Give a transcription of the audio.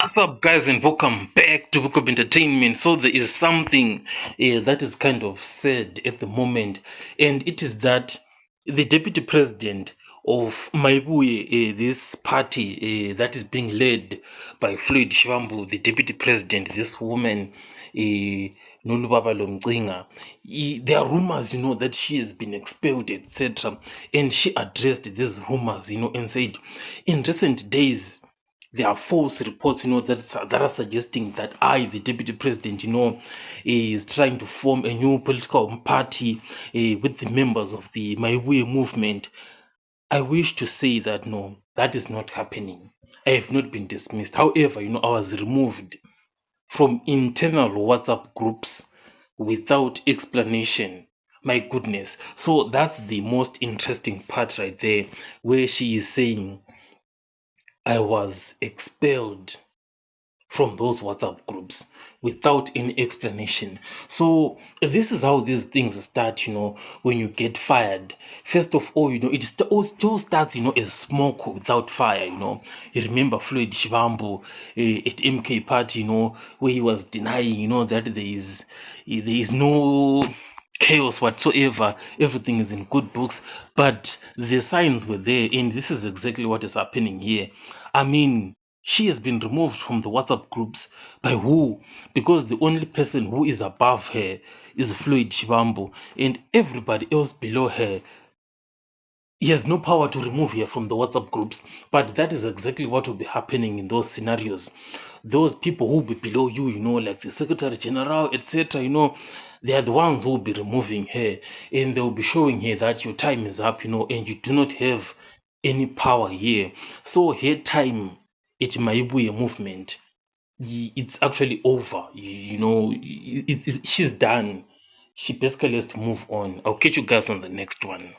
What's up, guys, and welcome back to Book of Entertainment. So, there is something that is kind of sad at the moment, and it is that the deputy president of Maibuye, this party that is being led by Floyd Shivambu, the deputy president, this woman, Nolubaba Lomcinga, there are rumors, that she has been expelled, etc. And she addressed these rumors, and said, in recent days, there are false reports, that are suggesting that the deputy president, is trying to form a new political party with the members of the Maibuye movement. I wish to say that no, that is not happening. I have not been dismissed. However, I was removed from internal WhatsApp groups without explanation. My goodness. So that's the most interesting part right there, where she is saying I was expelled from those WhatsApp groups without any explanation. So this is how these things start, when you get fired. First of all, it all starts, as smoke without fire, You remember Floyd Shivambu at MK Party, where he was denying, that there is no chaos whatsoever, everything is in good books, but the signs were there, and this is exactly what is happening here. I mean, she has been removed from the WhatsApp groups by who? Because the only person who is above her is Floyd Shivambu, and everybody else below her, he has no power to remove her from the WhatsApp groups. But that is exactly what will be happening in those scenarios. Those people who will be below you, like the Secretary General, etc., they are the ones who will be removing her, and they will be showing her that your time is up, and you do not have any power here. So her time at Maibuye movement, it's actually over. She's done. She basically has to move on. I'll catch you guys on the next one.